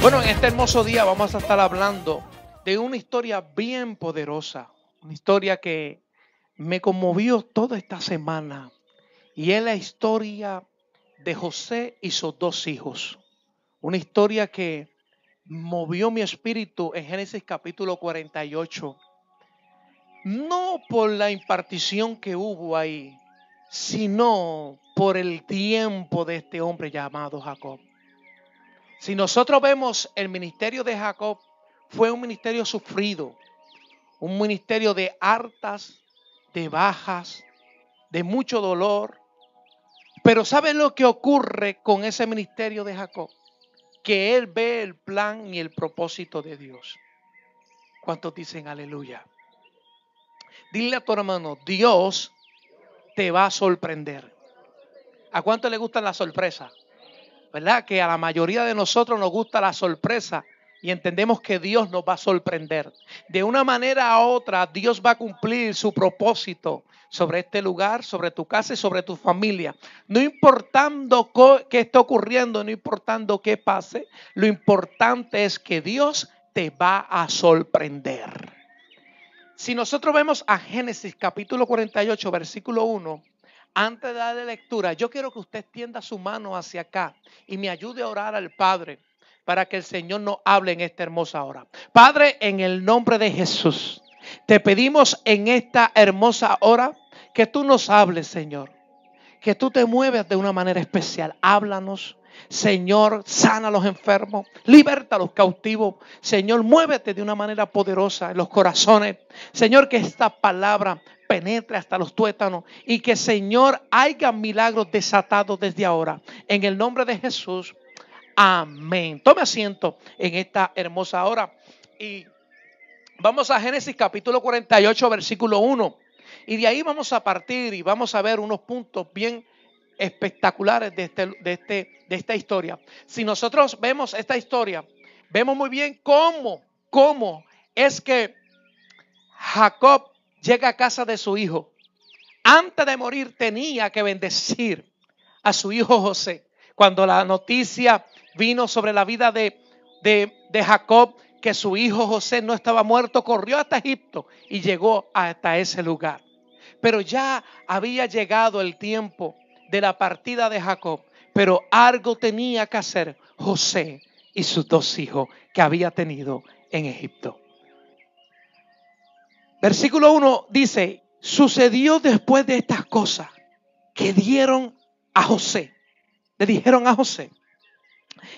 Bueno, en este hermoso día vamos a estar hablando de una historia bien poderosa, una historia que me conmovió toda esta semana, y es la historia de José y sus dos hijos. Una historia que movió mi espíritu en Génesis capítulo 48, no por la impartición que hubo ahí, sino por el tiempo de este hombre llamado Jacob. Si nosotros vemos el ministerio de Jacob, fue un ministerio sufrido, un ministerio de hartas, de bajas, de mucho dolor. Pero ¿saben lo que ocurre con ese ministerio de Jacob? Que él ve el plan y el propósito de Dios. ¿Cuántos dicen aleluya? Dile a tu hermano, Dios te va a sorprender. ¿A cuánto le gustan las sorpresas? ¿Verdad? Que a la mayoría de nosotros nos gusta la sorpresa y entendemos que Dios nos va a sorprender. De una manera a otra, Dios va a cumplir su propósito sobre este lugar, sobre tu casa y sobre tu familia. No importando qué está ocurriendo, no importando qué pase, lo importante es que Dios te va a sorprender. Si nosotros vemos a Génesis capítulo 48, versículo 1, antes de darle lectura, yo quiero que usted extienda su mano hacia acá y me ayude a orar al Padre para que el Señor nos hable en esta hermosa hora. Padre, en el nombre de Jesús, te pedimos en esta hermosa hora que tú nos hables, Señor. Que tú te mueves de una manera especial. Háblanos, Señor, sana a los enfermos, liberta a los cautivos. Señor, muévete de una manera poderosa en los corazones. Señor, que esta palabra penetre hasta los tuétanos y que, Señor, haya milagros desatados desde ahora. En el nombre de Jesús, amén. Tome asiento en esta hermosa hora y vamos a Génesis capítulo 48, versículo 1. Y de ahí vamos a partir y vamos a ver unos puntos bien espectaculares de esta historia. Si nosotros vemos esta historia, vemos muy bien cómo es que Jacob llega a casa de su hijo. Antes de morir tenía que bendecir a su hijo José. Cuando la noticia vino sobre la vida de Jacob, que su hijo José no estaba muerto, corrió hasta Egipto y llegó hasta ese lugar. Pero ya había llegado el tiempo de la partida de Jacob, pero algo tenía que hacer José y sus dos hijos que había tenido en Egipto. Versículo 1 dice: sucedió después de estas cosas que dieron a José. Le dijeron a José: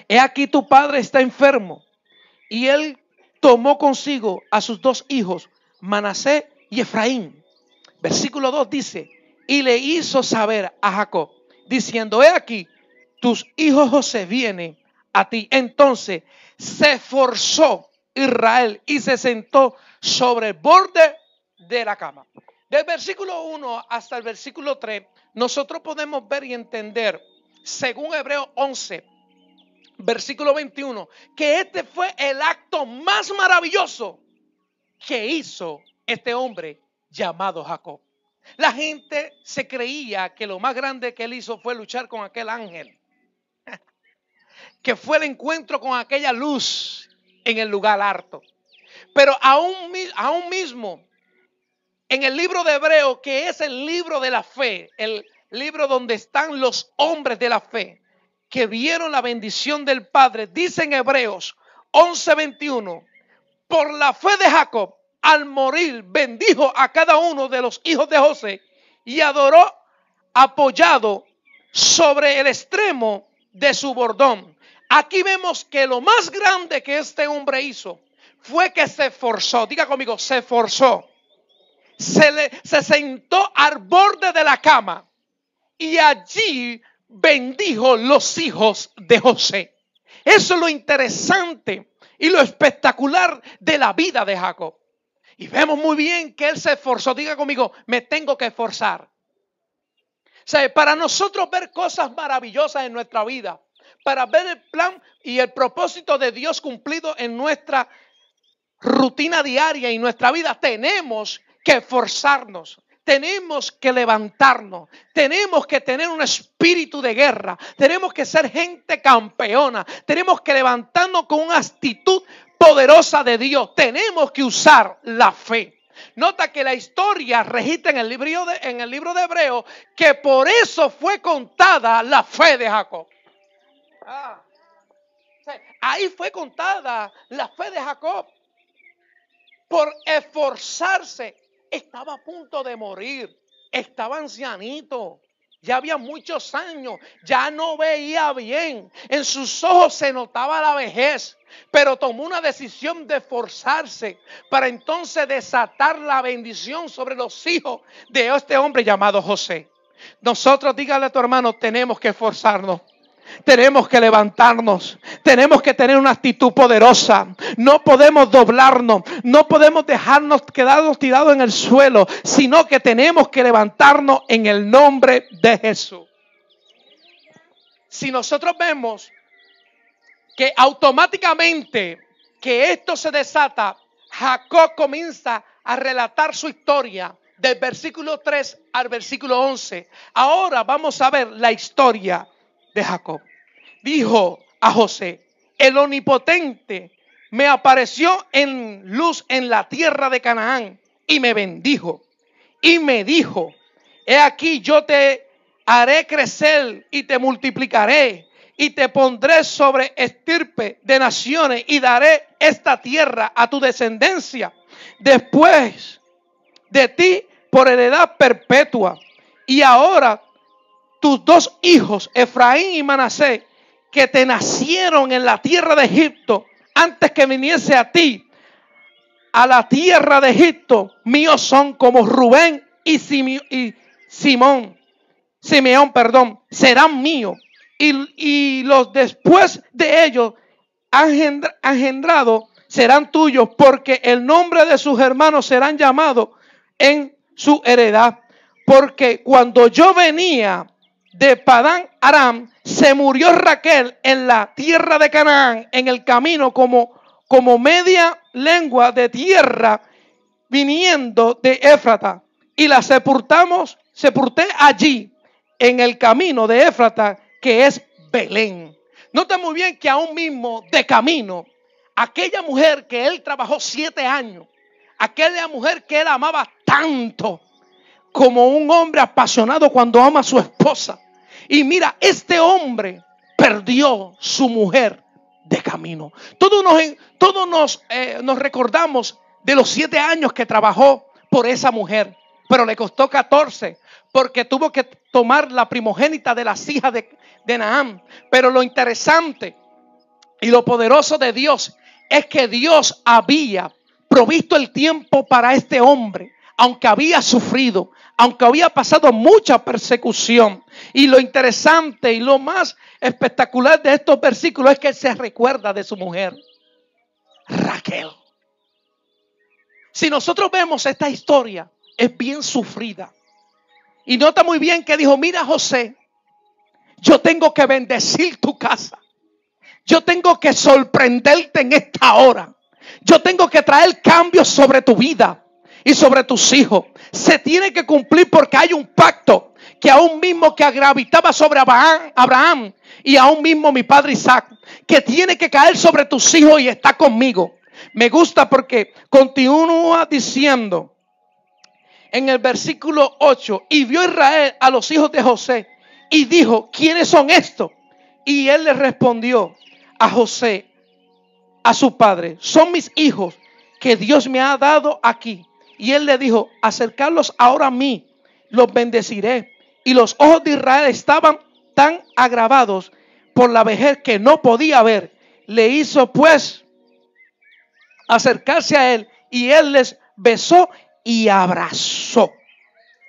he aquí tu padre está enfermo. Y él tomó consigo a sus dos hijos, Manasés y Efraín. Versículo 2 dice: y le hizo saber a Jacob, diciendo: he aquí, tus hijos José vienen a ti. Entonces se esforzó Israel y se sentó sobre el borde de la cama. Del versículo 1 hasta el versículo 3, nosotros podemos ver y entender, según Hebreos 11, versículo 21, que este fue el acto más maravilloso que hizo este hombre llamado Jacob. La gente se creía que lo más grande que él hizo fue luchar con aquel ángel, que fue el encuentro con aquella luz en el lugar alto. Pero aún mismo, en el libro de Hebreos, que es el libro de la fe, el libro donde están los hombres de la fe, que vieron la bendición del Padre, dice en Hebreos 11:21, por la fe de Jacob, al morir, bendijo a cada uno de los hijos de José y adoró apoyado sobre el extremo de su bordón. Aquí vemos que lo más grande que este hombre hizo fue que se esforzó. Diga conmigo, se esforzó. Se sentó al borde de la cama y allí bendijo los hijos de José. Eso es lo interesante y lo espectacular de la vida de Jacob. Y vemos muy bien que él se esforzó. Diga conmigo, me tengo que esforzar. O sea, para nosotros ver cosas maravillosas en nuestra vida, para ver el plan y el propósito de Dios cumplido en nuestra rutina diaria y nuestra vida, tenemos que esforzarnos. tenemos que levantarnos, tenemos que tener un espíritu de guerra, tenemos que ser gente campeona, tenemos que levantarnos con una actitud poderosa de Dios, tenemos que usar la fe. Nota que la historia registra en el libro de Hebreos que por eso fue contada la fe de Jacob. Ahí fue contada la fe de Jacob. Por esforzarse, estaba a punto de morir, estaba ancianito, ya había muchos años, ya no veía bien, en sus ojos se notaba la vejez, pero tomó una decisión de esforzarse para entonces desatar la bendición sobre los hijos de este hombre llamado José. Nosotros, dígale a tu hermano, tenemos que esforzarnos. Tenemos que levantarnos, tenemos que tener una actitud poderosa, no podemos doblarnos, no podemos quedarnos tirados en el suelo, sino que tenemos que levantarnos en el nombre de Jesús. Si nosotros vemos que automáticamente que esto se desata, Jacob comienza a relatar su historia del versículo 3 al versículo 11. Ahora vamos a ver la historia de Jacob. Dijo a José: el Omnipotente me apareció en luz en la tierra de Canaán y me bendijo y me dijo: he aquí, yo te haré crecer y te multiplicaré y te pondré sobre estirpe de naciones y daré esta tierra a tu descendencia después de ti por heredad perpetua. Y ahora tus dos hijos, Efraín y Manasés, que te nacieron en la tierra de Egipto, antes que viniese a ti, a la tierra de Egipto, míos son, como Rubén y Simeón, serán míos. Y los después de ellos engendrados serán tuyos, porque el nombre de sus hermanos serán llamados en su heredad. Porque cuando yo venía de Padán Aram, se murió Raquel en la tierra de Canaán, en el camino, como media lengua de tierra, viniendo de Éfrata, y la sepulté allí, en el camino de Éfrata, que es Belén. Nota muy bien que aún mismo de camino, aquella mujer que él trabajó 7 años, aquella mujer que él amaba tanto, como un hombre apasionado cuando ama a su esposa. Y mira, este hombre perdió su mujer de camino. Todos nos recordamos de los 7 años que trabajó por esa mujer, pero le costó 14, porque tuvo que tomar la primogénita de las hijas de Naam. Pero lo interesante y lo poderoso de Dios es que Dios había provisto el tiempo para este hombre, aunque había sufrido, aunque había pasado mucha persecución. Y lo interesante y lo más espectacular de estos versículos es que él se recuerda de su mujer, Raquel. Si nosotros vemos esta historia, es bien sufrida. Y nota muy bien que dijo: mira, José, yo tengo que bendecir tu casa. Yo tengo que sorprenderte en esta hora. Yo tengo que traer cambios sobre tu vida y sobre tus hijos. Se tiene que cumplir, porque hay un pacto que aún mismo que gravitaba sobre Abraham y aún mismo mi padre Isaac, que tiene que caer sobre tus hijos y está conmigo. Me gusta porque continúa diciendo en el versículo 8: y vio Israel a los hijos de José y dijo: ¿quiénes son estos? Y él le respondió a José, a su padre: son mis hijos que Dios me ha dado aquí. Y él le dijo: acercarlos ahora a mí, los bendeciré. Y los ojos de Israel estaban tan agravados por la vejez que no podía ver. Le hizo pues acercarse a él, y él les besó y abrazó.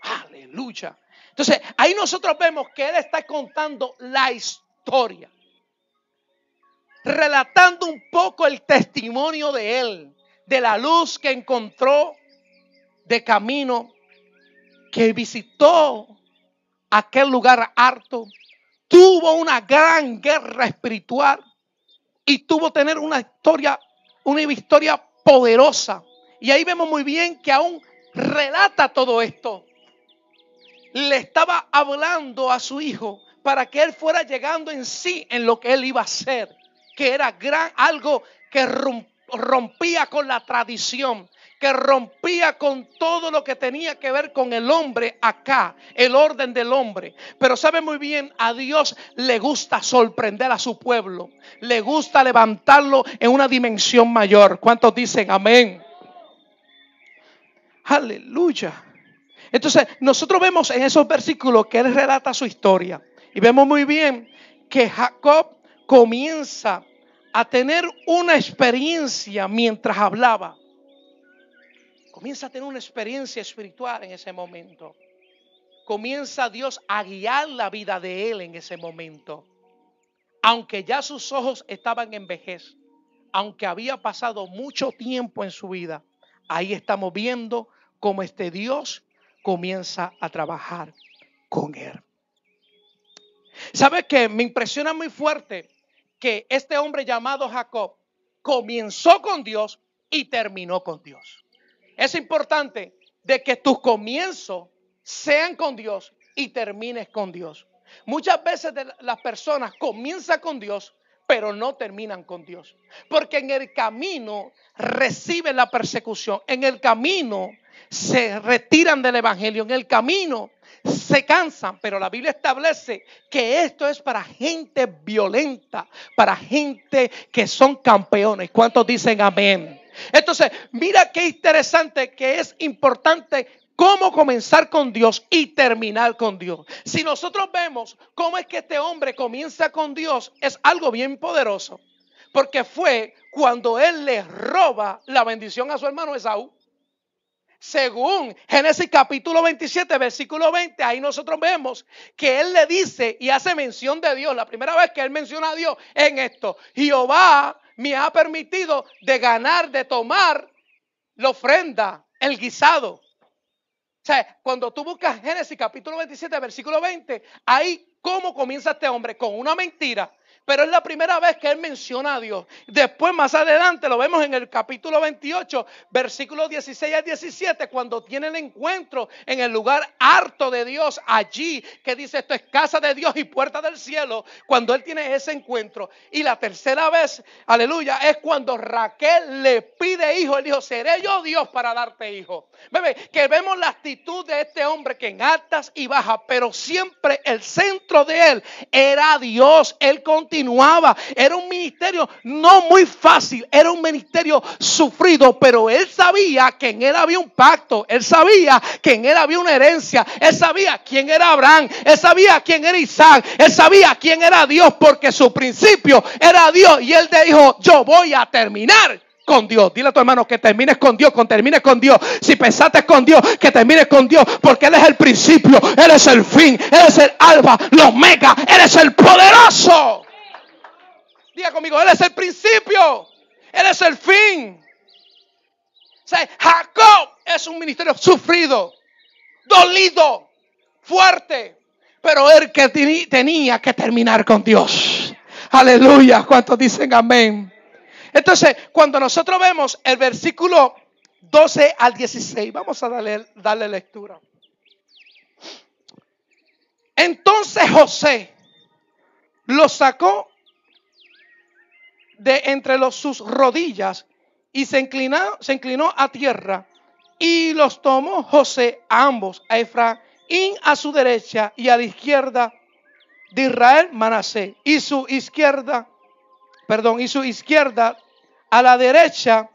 Aleluya. Entonces ahí nosotros vemos que él está contando la historia, relatando un poco el testimonio de él, de la luz que encontró de camino, que visitó aquel lugar harto, tuvo una gran guerra espiritual y tuvo que tener una victoria poderosa. Y ahí vemos muy bien que aún relata todo esto. le estaba hablando a su hijo para que él fuera llegando en sí en lo que él iba a hacer, que era algo que rompía con la tradición, que rompía con todo lo que tenía que ver con el hombre acá, el orden del hombre. Pero sabe muy bien, a Dios le gusta sorprender a su pueblo, le gusta levantarlo en una dimensión mayor. ¿Cuántos dicen amén? Aleluya. Entonces nosotros vemos en esos versículos que él relata su historia y vemos muy bien que Jacob comienza a tener una experiencia mientras hablaba. Comienza a tener una experiencia espiritual en ese momento. Comienza Dios a guiar la vida de él en ese momento. Aunque ya sus ojos estaban en vejez, aunque había pasado mucho tiempo en su vida, ahí estamos viendo cómo este Dios comienza a trabajar con él. ¿Sabe qué? Me impresiona muy fuerte que este hombre llamado Jacob comenzó con Dios y terminó con Dios. Es importante de que tus comienzos sean con Dios y termines con Dios. Muchas veces las personas comienzan con Dios, pero no terminan con Dios. Porque en el camino reciben la persecución. En el camino se retiran del evangelio. En el camino se cansan. Pero la Biblia establece que esto es para gente violenta, para gente que son campeones. ¿Cuántos dicen amén? Entonces, mira qué interesante, que es importante cómo comenzar con Dios y terminar con Dios. Si nosotros vemos cómo es que este hombre comienza con Dios, es algo bien poderoso. Porque fue cuando él le roba la bendición a su hermano Esaú. Según Génesis capítulo 27, versículo 20, ahí nosotros vemos que él le dice y hace mención de Dios. La primera vez que él menciona a Dios en esto: Jehová me ha permitido de ganar, de tomar la ofrenda, el guisado. O sea, cuando tú buscas Génesis capítulo 27, versículo 20, ahí cómo comienza este hombre, con una mentira. Pero es la primera vez que él menciona a Dios. Después, más adelante, lo vemos en el capítulo 28, versículos 16 al 17, cuando tiene el encuentro en el lugar harto de Dios, allí, que dice, esto es casa de Dios y puerta del cielo, cuando él tiene ese encuentro. Y la tercera vez, aleluya, es cuando Raquel le pide hijo. Él dijo, seré yo Dios para darte hijo. Bebé, que vemos la actitud de este hombre que en altas y bajas, pero siempre el centro de él era Dios. Él continuaba. Era un ministerio no muy fácil, era un ministerio sufrido, pero él sabía que en él había un pacto, él sabía que en él había una herencia, él sabía quién era Abraham, él sabía quién era Isaac, él sabía quién era Dios, porque su principio era Dios, y él dijo, yo voy a terminar con Dios. Dile a tu hermano que termines con Dios, termines con Dios. Si pensaste con Dios, que termines con Dios, porque Él es el principio, Él es el fin, Él es el alfa, el omega, Él es el poderoso. Diga conmigo, Él es el principio, Él es el fin. O sea, Jacob es un ministerio sufrido, dolido, fuerte, pero él que tenía que terminar con Dios. Aleluya, ¿cuántos dicen amén? Entonces, cuando nosotros vemos el versículo 12 al 16, vamos a darle lectura. Entonces José lo sacó de entre sus rodillas y se inclinó a tierra, y los tomó José a ambos, a Efraín a su derecha y a la izquierda de Israel Manasés, y su izquierda a la derecha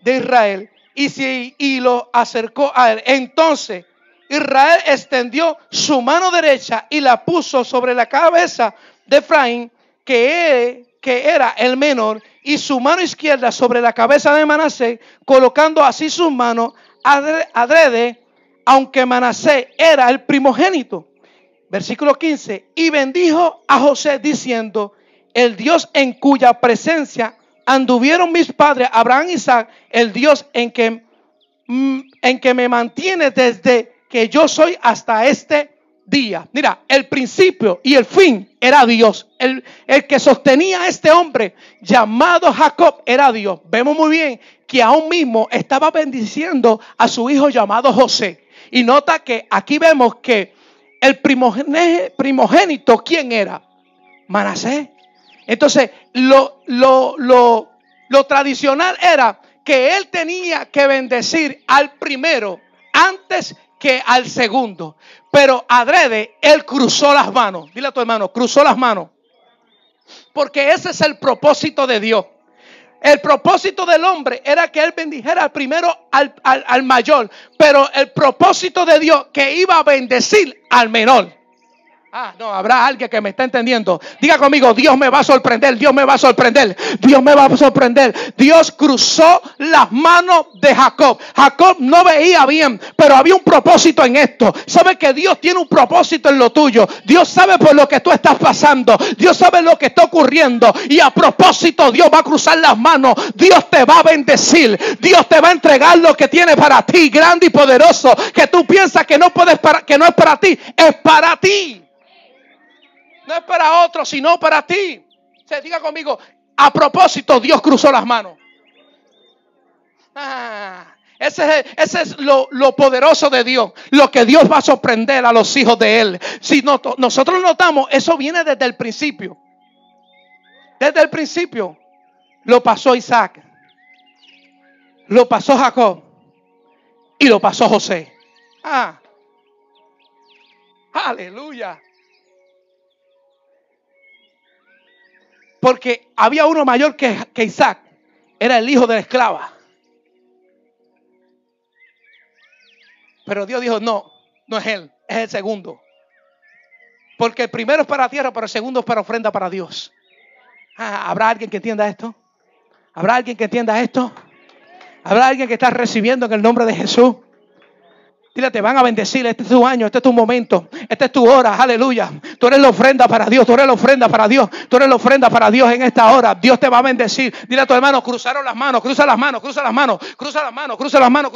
de Israel, y lo acercó a él. Entonces Israel extendió su mano derecha y la puso sobre la cabeza de Efraín, que era el menor, y su mano izquierda sobre la cabeza de Manasés, colocando así sus manos adrede, aunque Manasés era el primogénito. Versículo 15, y bendijo a José diciendo, el Dios en cuya presencia anduvieron mis padres Abraham y Isaac, el Dios en que me mantiene desde que yo soy hasta este día. Mira, el principio y el fin era Dios. El que sostenía a este hombre llamado Jacob era Dios. Vemos muy bien que aún mismo estaba bendiciendo a su hijo llamado José. Y nota que aquí vemos que el primogénito, ¿quién era? Manasés. Entonces, lo tradicional era que él tenía que bendecir al primero antes que al segundo. Pero adrede, él cruzó las manos. Dile a tu hermano, cruzó las manos. Porque ese es el propósito de Dios. El propósito del hombre era que él bendijera al primero, al mayor. Pero el propósito de Dios que iba a bendecir al menor. No, habrá alguien que me está entendiendo. Diga conmigo, Dios me va a sorprender, Dios me va a sorprender, Dios me va a sorprender. Dios cruzó las manos de Jacob. Jacob no veía bien, pero había un propósito en esto. Sabe que Dios tiene un propósito en lo tuyo. Dios sabe por lo que tú estás pasando. Dios sabe lo que está ocurriendo. Y a propósito, Dios va a cruzar las manos. Dios te va a bendecir. Dios te va a entregar lo que tiene para ti, grande y poderoso. Que tú piensas que no puedes, que no es para ti, es para ti. No es para otro, sino para ti. Se diga conmigo, a propósito, Dios cruzó las manos. Ese es lo poderoso de Dios. Lo que Dios va a sorprender a los hijos de Él. Si nosotros notamos, eso viene desde el principio. Desde el principio lo pasó Isaac, lo pasó Jacob y lo pasó José. Aleluya. Porque había uno mayor que Isaac. Era el hijo de la esclava. Pero Dios dijo, no es él, es el segundo. Porque el primero es para la tierra, pero el segundo es para ofrenda para Dios. ¿Habrá alguien que entienda esto? ¿Habrá alguien que entienda esto? ¿Habrá alguien que está recibiendo en el nombre de Jesús? Dile, te van a bendecir, este es tu año, este es tu momento, esta es tu hora, aleluya. Tú eres la ofrenda para Dios, tú eres la ofrenda para Dios, tú eres la ofrenda para Dios en esta hora. Dios te va a bendecir. Dile a tu hermano, cruzaron las manos, cruza las manos, cruza las manos, cruza las manos, cruza las manos,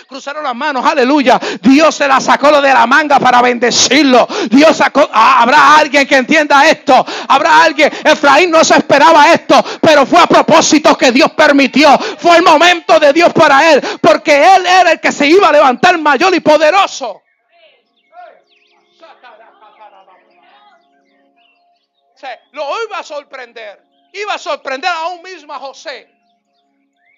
cruzaron las manos, aleluya. Dios se la sacó de la manga para bendecirlo. Dios sacó, habrá alguien que entienda esto, habrá alguien. Efraín no se esperaba esto, pero fue a propósito que Dios permitió. Fue el momento de Dios para él, porque él era el que se iba a levantar mayor y poderoso. Lo iba a sorprender. Iba a sorprender aún mismo a José.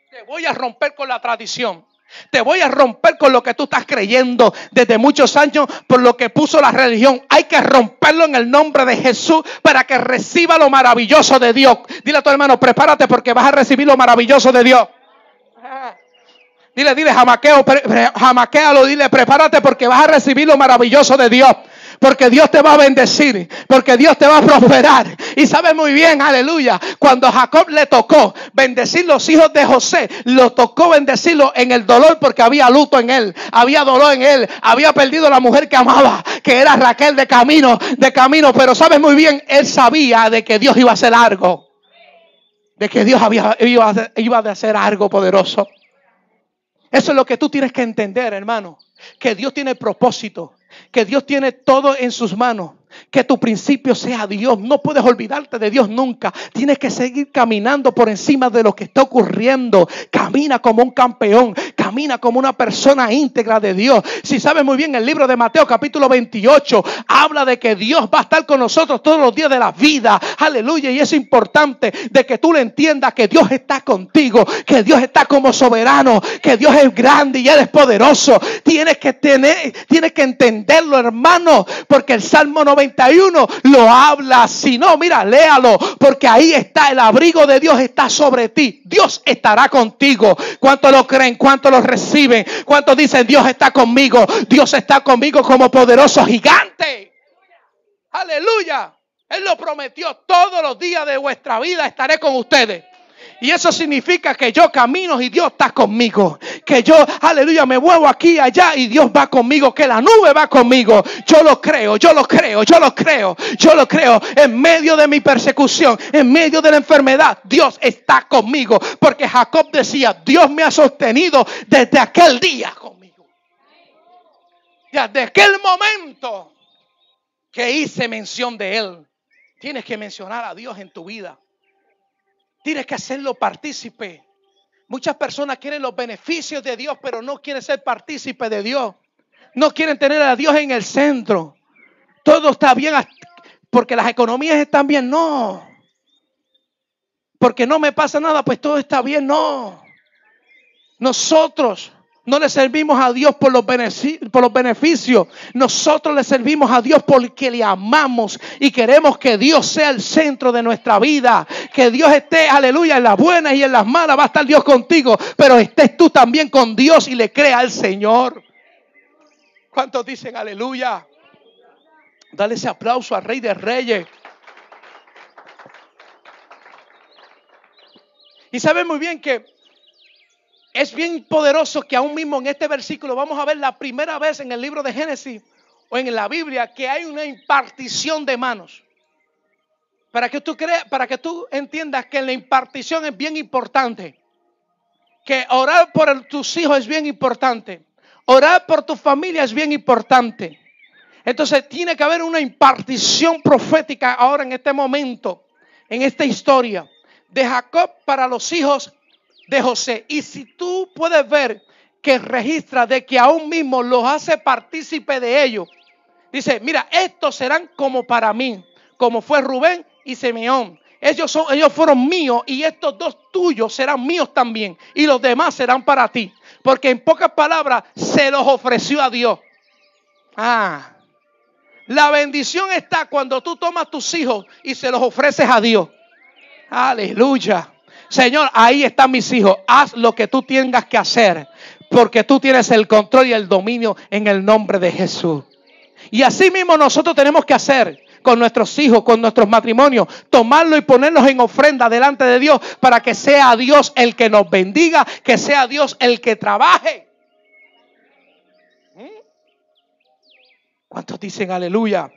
Te voy a romper con la tradición. Te voy a romper con lo que tú estás creyendo desde muchos años por lo que puso la religión. Hay que romperlo en el nombre de Jesús para que reciba lo maravilloso de Dios. Dile a tu hermano, prepárate porque vas a recibir lo maravilloso de Dios. Dile, jamaquéalo, dile, prepárate porque vas a recibir lo maravilloso de Dios. Porque Dios te va a bendecir, porque Dios te va a prosperar. Y sabe muy bien, aleluya, cuando a Jacob le tocó bendecir los hijos de José, lo tocó bendecirlo en el dolor porque había luto en él, había dolor en él, había perdido la mujer que amaba, que era Raquel de camino, pero sabe muy bien, él sabía de que Dios iba a hacer algo, de que Dios iba a hacer algo poderoso. Eso es lo que tú tienes que entender, hermano, que Dios tiene propósito. Que Dios tiene todo en sus manos. Que tu principio sea Dios. No puedes olvidarte de Dios nunca. Tienes que seguir caminando por encima de lo que está ocurriendo. Camina como un campeón. Camina como una persona íntegra de Dios. Si sabes muy bien, el libro de Mateo capítulo 28 habla de que Dios va a estar con nosotros todos los días de la vida. Aleluya. Y es importante de que tú le entiendas que Dios está contigo. Que Dios está como soberano. Que Dios es grande y Él es poderoso. Tienes que entenderlo, hermano. Porque el Salmo 91 lo habla. Si no, mira, léalo, porque ahí está el abrigo de Dios, está sobre ti. Dios estará contigo. ¿Cuántos lo creen? ¿Cuántos lo reciben? ¿Cuántos dicen Dios está conmigo? Dios está conmigo como poderoso gigante. Aleluya. Él lo prometió, todos los días de vuestra vida estaré con ustedes. Y eso significa que yo camino y Dios está conmigo. Que yo, aleluya, me muevo aquí y allá y Dios va conmigo. Que la nube va conmigo. Yo lo creo. En medio de mi persecución, en medio de la enfermedad, Dios está conmigo. Porque Jacob decía, Dios me ha sostenido desde aquel día conmigo. Desde aquel momento que hice mención de Él. Tienes que mencionar a Dios en tu vida. Tienes que hacerlo partícipe. Muchas personas quieren los beneficios de Dios, pero no quieren ser partícipe de Dios. No quieren tener a Dios en el centro. todo está bien porque las economías están bien. No. Porque no me pasa nada, pues todo está bien. No. Nosotros no le servimos a Dios por los beneficios. Nosotros le servimos a Dios porque le amamos y queremos que Dios sea el centro de nuestra vida. Que Dios esté, aleluya, en las buenas y en las malas va a estar Dios contigo. Pero estés tú también con Dios y le crea al Señor. ¿Cuántos dicen aleluya? Dale ese aplauso al Rey de Reyes. Y saben muy bien que es bien poderoso que aún mismo en este versículo vamos a ver la primera vez en el libro de Génesis o en la Biblia que hay una impartición de manos. Para que tú entiendas que la impartición es bien importante. Que orar por tus hijos es bien importante. Orar por tu familia es bien importante. Entonces tiene que haber una impartición profética ahora en este momento, en esta historia de Jacob para los hijos de José. Y si tú puedes ver que registra de que aún mismo los hace partícipe de ellos. Dice, mira, estos serán como para mí, como fue Rubén y Simeón. Ellos fueron míos y estos dos tuyos serán míos también. Y los demás serán para ti. Porque en pocas palabras se los ofreció a Dios. La bendición está cuando tú tomas tus hijos y se los ofreces a Dios. Aleluya. Señor, ahí están mis hijos. Haz lo que tú tengas que hacer. Porque tú tienes el control y el dominio en el nombre de Jesús. Y así mismo nosotros tenemos que hacer con nuestros hijos, con nuestros matrimonios. Tomarlo y ponerlos en ofrenda delante de Dios. Para que sea Dios el que nos bendiga. Que sea Dios el que trabaje. ¿Cuántos dicen aleluya?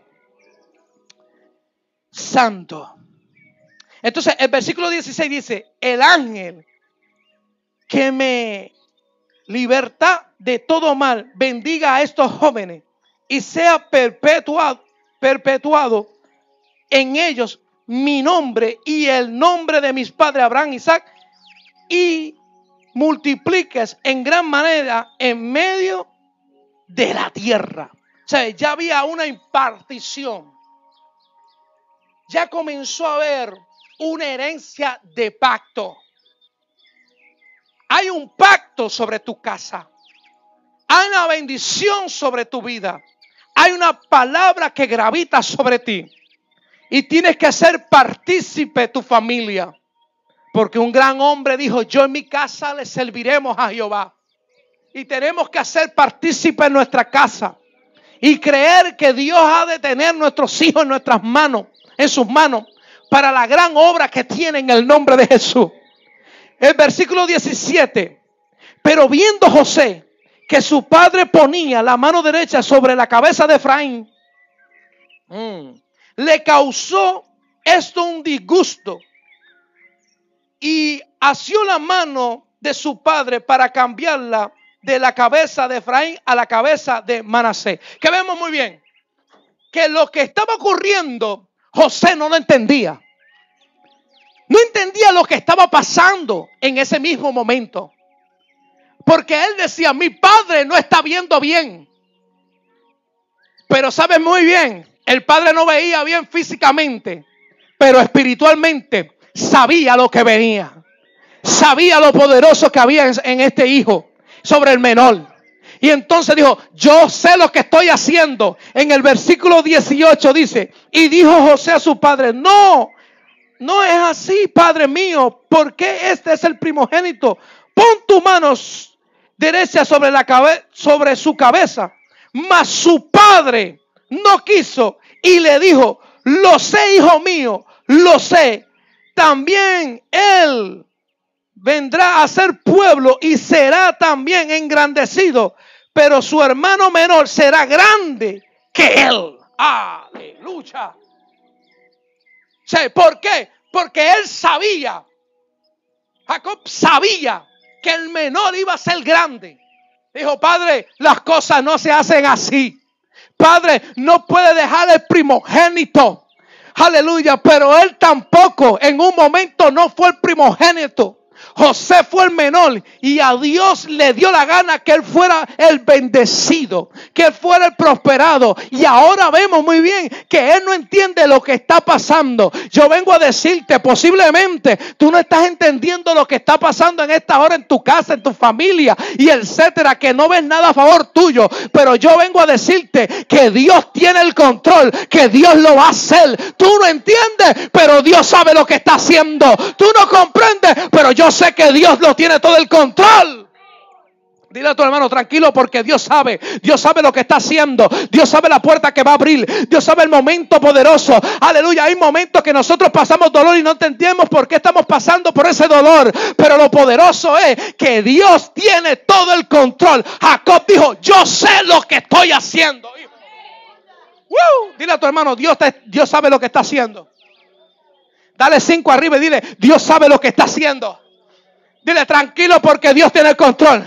Santo. Entonces el versículo 16 dice, el ángel que me liberta de todo mal, bendiga a estos jóvenes y sea perpetuado en ellos mi nombre y el nombre de mis padres Abraham, Isaac, y multipliques en gran manera en medio de la tierra. O sea, ya había una impartición. Ya comenzó a haber una herencia de pacto. Hay un pacto sobre tu casa. Hay una bendición sobre tu vida. Hay una palabra que gravita sobre ti. Y tienes que ser partícipe de tu familia. Porque un gran hombre dijo, yo en mi casa le serviremos a Jehová. Y tenemos que ser partícipe en nuestra casa. Y creer que Dios ha de tener nuestros hijos en nuestras manos, en sus manos, para la gran obra que tiene en el nombre de Jesús. El versículo 17. Pero viendo José que su padre ponía la mano derecha sobre la cabeza de Efraín, le causó esto un disgusto. Y asió la mano de su padre para cambiarla de la cabeza de Efraín a la cabeza de Manasés. Que vemos muy bien que lo que estaba ocurriendo, José no lo entendía. No entendía lo que estaba pasando en ese mismo momento. Porque él decía, mi padre no está viendo bien. Pero sabes muy bien, el padre no veía bien físicamente, pero espiritualmente sabía lo que venía. Sabía lo poderoso que había en este hijo sobre el menor. Y entonces dijo, yo sé lo que estoy haciendo. En el versículo 18 dice, y dijo José a su padre, no es así, padre mío, porque este es el primogénito. Pon tu mano derecha sobre su cabeza. Mas su padre no quiso y le dijo, lo sé, hijo mío, lo sé. También él vendrá a ser pueblo y será también engrandecido, pero su hermano menor será grande que él. Aleluya. ¿Por qué? Porque él sabía, Jacob sabía que el menor iba a ser grande. Dijo, padre, las cosas no se hacen así. Padre, no puede dejar el primogénito. Aleluya, pero él tampoco en un momento no fue el primogénito. José fue el menor y a Dios le dio la gana que él fuera el bendecido, que él fuera el prosperado. Y ahora vemos muy bien que él no entiende lo que está pasando. Yo vengo a decirte, posiblemente tú no estás entendiendo lo que está pasando en esta hora en tu casa, en tu familia y etcétera, que no ves nada a favor tuyo. Pero yo vengo a decirte que Dios tiene el control, que Dios lo va a hacer. Tú no entiendes, pero Dios sabe lo que está haciendo. Tú no comprendes, pero yo sé que Dios lo tiene todo el control. Dile a tu hermano, tranquilo, porque Dios sabe lo que está haciendo. Dios sabe la puerta que va a abrir. Dios sabe el momento poderoso. Aleluya, hay momentos que nosotros pasamos dolor y no entendemos por qué estamos pasando por ese dolor. Pero lo poderoso es que Dios tiene todo el control. Jacob dijo, yo sé lo que estoy haciendo. Dile a tu hermano, Dios sabe lo que está haciendo. Dale 5 arriba y dile, Dios sabe lo que está haciendo. Dile, tranquilo, porque Dios tiene el control.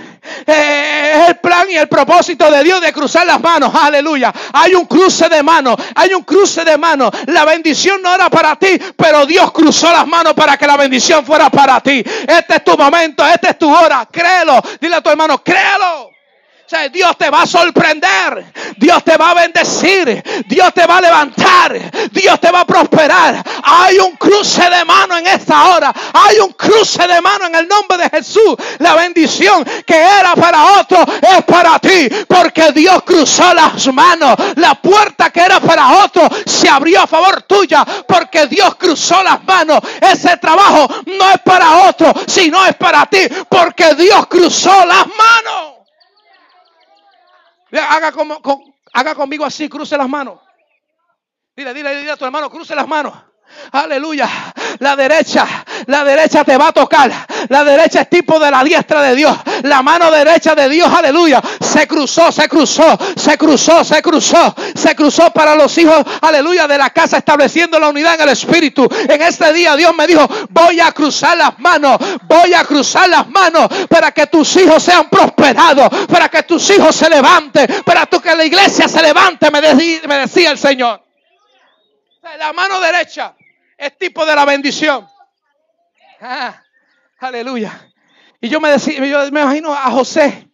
Es el plan y el propósito de Dios de cruzar las manos. Aleluya. Hay un cruce de manos. La bendición no era para ti, pero Dios cruzó las manos para que la bendición fuera para ti. Este es tu momento, esta es tu hora. Créelo. Dile a tu hermano, créelo. Dios te va a sorprender, Dios te va a bendecir, Dios te va a levantar, Dios te va a prosperar. Hay un cruce de mano en esta hora, hay un cruce de mano en el nombre de Jesús. La bendición que era para otro es para ti, porque Dios cruzó las manos. La puerta que era para otro se abrió a favor tuya, porque Dios cruzó las manos. Ese trabajo no es para otro, sino es para ti, porque Dios cruzó las manos. Haga conmigo así, cruce las manos. Dile a tu hermano, cruce las manos. Aleluya. La derecha te va a tocar. La derecha es tipo de la diestra de Dios. La mano derecha de Dios, aleluya. Se cruzó para los hijos, aleluya, de la casa, estableciendo la unidad en el Espíritu. En este día Dios me dijo, voy a cruzar las manos para que tus hijos sean prosperados, para que tus hijos se levanten, para que la iglesia se levante, me decía el Señor. La mano derecha es tipo de la bendición. Aleluya. Y yo me imagino a José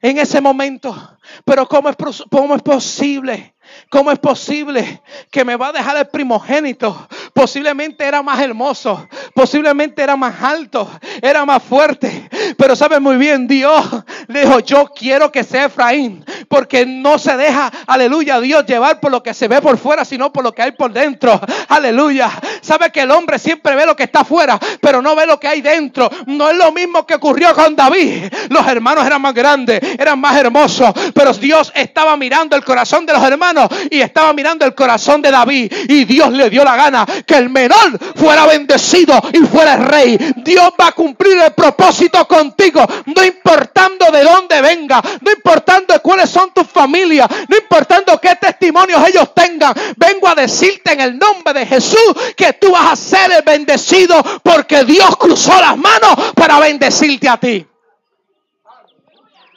en ese momento. Pero ¿cómo es posible? ¿Cómo es posible que me va a dejar el primogénito? Posiblemente era más hermoso, posiblemente era más alto, era más fuerte. Pero sabe muy bien, Dios le dijo, yo quiero que sea Efraín, porque no se deja, aleluya, Dios llevar por lo que se ve por fuera, sino por lo que hay por dentro. Aleluya. Sabe que el hombre siempre ve lo que está afuera, pero no ve lo que hay dentro. No es lo mismo que ocurrió con David. Los hermanos eran más grandes, eran más hermosos, pero Dios estaba mirando el corazón de los hermanos y estaba mirando el corazón de David, y Dios le dio la gana que el menor fuera bendecido y fuera rey. Dios va a cumplir el propósito contigo, no importando de dónde venga, no importando cuáles son tus familias, no importando qué testimonios ellos tengan. Vengo a decirte en el nombre de Jesús que tú vas a ser el bendecido, porque Dios cruzó las manos para bendecirte a ti.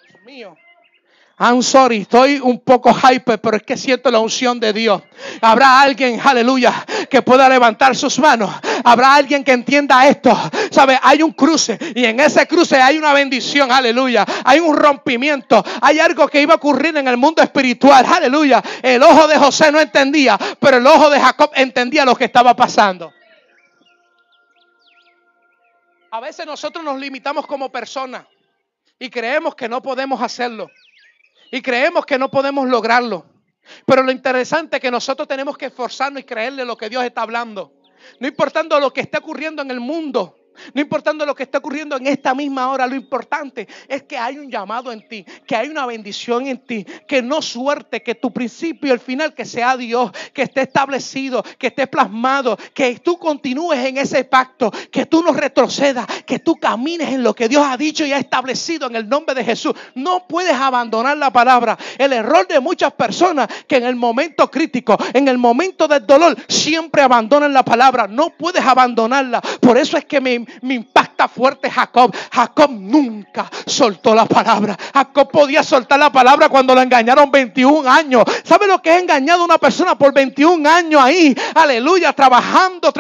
Dios mío. I'm sorry, estoy un poco hyper, pero es que siento la unción de Dios. Habrá alguien, aleluya, que pueda levantar sus manos. Habrá alguien que entienda esto. ¿Sabe? Hay un cruce, y en ese cruce hay una bendición, aleluya. Hay un rompimiento, hay algo que iba a ocurrir en el mundo espiritual, aleluya. El ojo de José no entendía, pero el ojo de Jacob entendía lo que estaba pasando. A veces nosotros nos limitamos como personas y creemos que no podemos hacerlo. Y creemos que no podemos lograrlo. Pero lo interesante es que nosotros tenemos que esforzarnos y creerle lo que Dios está hablando. No importando lo que esté ocurriendo en el mundo, no importando lo que esté ocurriendo en esta misma hora, lo importante es que hay un llamado en ti, que hay una bendición en ti, que no suerte, que tu principio y el final, que sea Dios, que esté establecido, que esté plasmado, que tú continúes en ese pacto, que tú no retrocedas, que tú camines en lo que Dios ha dicho y ha establecido en el nombre de Jesús. No puedes abandonar la palabra. El error de muchas personas que en el momento crítico, en el momento del dolor, siempre abandonan la palabra. No puedes abandonarla. Por eso es que me impacta está fuerte Jacob. Jacob nunca soltó la palabra. Jacob podía soltar la palabra cuando lo engañaron 21 años. ¿Sabe lo que es engañado a una persona por 21 años ahí? Aleluya, trabajando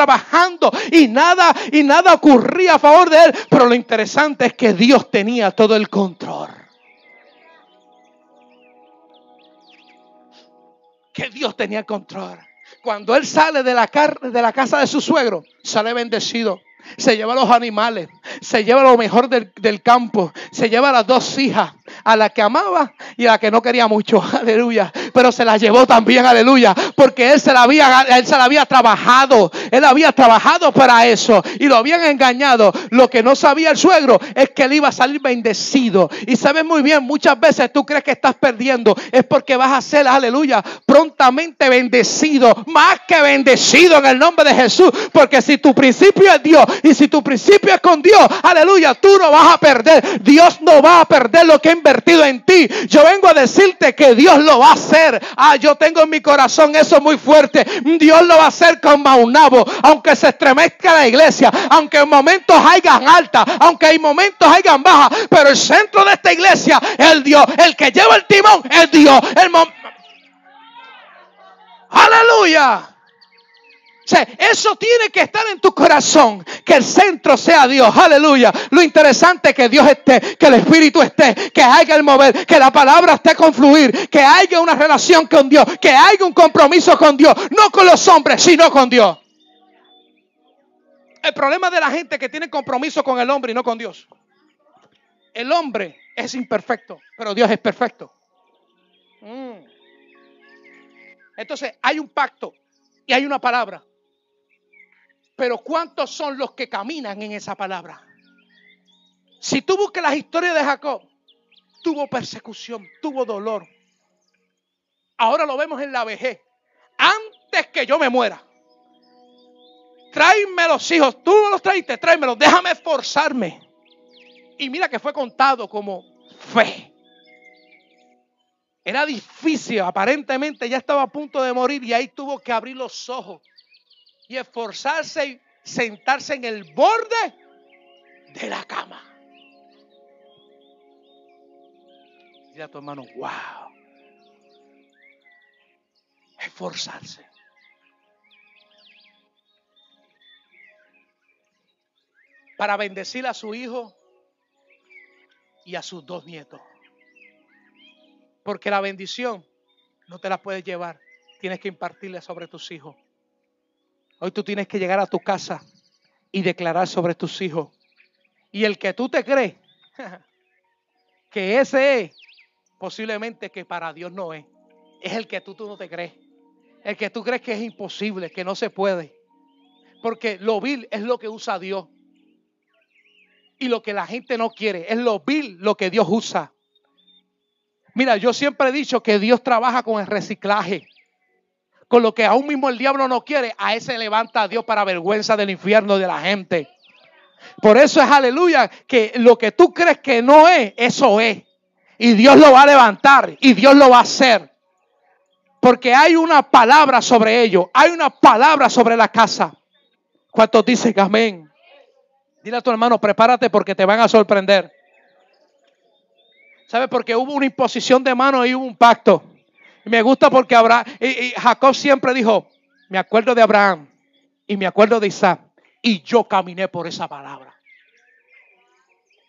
y nada ocurría a favor de él. Pero lo interesante es que Dios tenía todo el control. Que Dios tenía el control. Cuando él sale de la casa de su suegro, sale bendecido. Se lleva los animales, se lleva lo mejor del campo, se lleva a las 2 hijas, a la que amaba y a la que no quería mucho, aleluya, pero se las llevó también, aleluya, porque él se la había trabajado, él había trabajado para eso y lo habían engañado. Lo que no sabía el suegro es que él iba a salir bendecido. Y sabes muy bien, muchas veces tú crees que estás perdiendo, es porque vas a ser, aleluya, prontamente bendecido, más que bendecido en el nombre de Jesús, porque si tu principio es Dios, y si tu principio es con Dios, aleluya, tú no vas a perder. Dios no va a perder lo que ha invertido en ti. Yo vengo a decirte que Dios lo va a hacer. Yo tengo en mi corazón eso muy fuerte. Dios lo va a hacer con Maunabo. Aunque se estremezca la iglesia, aunque en momentos hayan altas, aunque en momentos hayan bajas, pero el centro de esta iglesia es el Dios. El que lleva el timón es Dios. Aleluya. O sea, eso tiene que estar en tu corazón, que el centro sea Dios, aleluya. Lo interesante es que Dios esté, que el Espíritu esté, que haya el mover, que la palabra esté con fluir, que haya una relación con Dios, que haya un compromiso con Dios, no con los hombres, sino con Dios. El problema de la gente que tiene compromiso con el hombre y no con Dios. El hombre es imperfecto, pero Dios es perfecto. Entonces hay un pacto y hay una palabra. Pero ¿cuántos son los que caminan en esa palabra? Si tú buscas las historias de Jacob, tuvo persecución, tuvo dolor. Ahora lo vemos en la vejez. Antes que yo me muera, tráeme los hijos. Tú no los traíste, tráemelos. Déjame esforzarme. Y mira que fue contado como fe. Era difícil, aparentemente ya estaba a punto de morir y ahí tuvo que abrir los ojos y esforzarse y sentarse en el borde de la cama. Dile a tu hermano, wow. Esforzarse. Para bendecir a su hijo y a sus 2 nietos. Porque la bendición no te la puedes llevar. Tienes que impartirla sobre tus hijos. Hoy tú tienes que llegar a tu casa y declarar sobre tus hijos. Y el que tú te crees que ese es, posiblemente que para Dios no es. Es el que tú no te crees. El que tú crees que es imposible, que no se puede. Porque lo vil es lo que usa Dios. Y lo que la gente no quiere es lo vil lo que Dios usa. Mira, yo siempre he dicho que Dios trabaja con el reciclaje. Con lo que aún mismo el diablo no quiere, a ese levanta a Dios para vergüenza del infierno de la gente. Por eso es aleluya, que lo que tú crees que no es, eso es. Y Dios lo va a levantar y Dios lo va a hacer. Porque hay una palabra sobre ello, hay una palabra sobre la casa. ¿Cuántos dicen amén? Dile a tu hermano, prepárate porque te van a sorprender. ¿Sabes? Porque hubo una imposición de manos y hubo un pacto. Me gusta porque Jacob siempre dijo, me acuerdo de Abraham y me acuerdo de Isaac y yo caminé por esa palabra.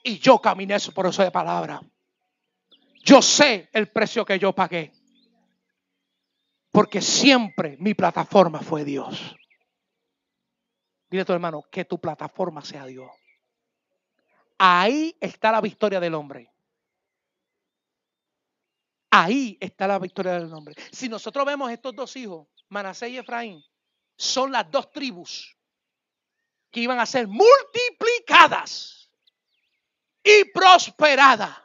Y yo caminé por esa palabra. Yo sé el precio que yo pagué. Porque siempre mi plataforma fue Dios. Dile a tu hermano, que tu plataforma sea Dios. Ahí está la victoria del hombre. Ahí está la victoria del hombre. Si nosotros vemos estos 2 hijos, Manasés y Efraín, son las 2 tribus que iban a ser multiplicadas y prosperadas.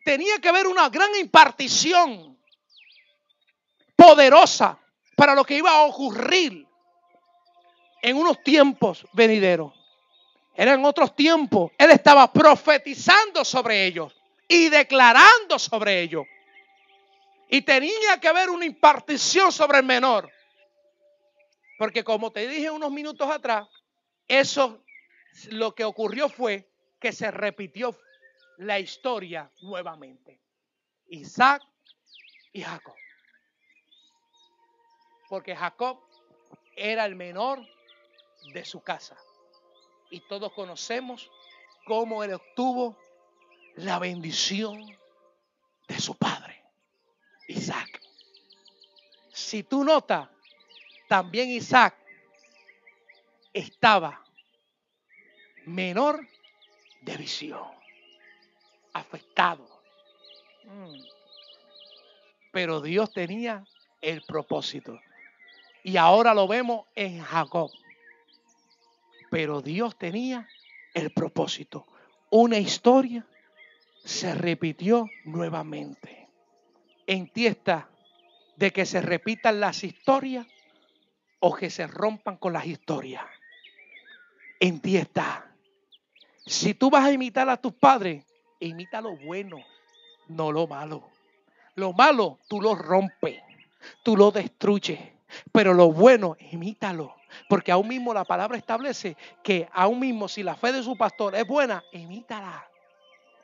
Tenía que haber una gran impartición poderosa para lo que iba a ocurrir en unos tiempos venideros. Eran otros tiempos. Él estaba profetizando sobre ellos y declarando sobre ellos. Y tenía que haber una impartición sobre el menor. Porque como te dije unos minutos atrás, esos lo que ocurrió fue que se repitió la historia nuevamente. Isaac y Jacob. Porque Jacob era el menor de su casa. Y todos conocemos cómo él obtuvo la bendición de su padre, Isaac. Si tú notas, también Isaac estaba menor de visión, afectado. Pero Dios tenía el propósito. Y ahora lo vemos en Jacob. Pero Dios tenía el propósito. Una historia se repitió nuevamente. En ti está de que se repitan las historias o que se rompan con las historias. En ti está. Si tú vas a imitar a tus padres, imita lo bueno, no lo malo. Lo malo tú lo rompes, tú lo destruyes, pero lo bueno imítalo. Porque aún mismo la palabra establece que aún mismo si la fe de su pastor es buena, imítala.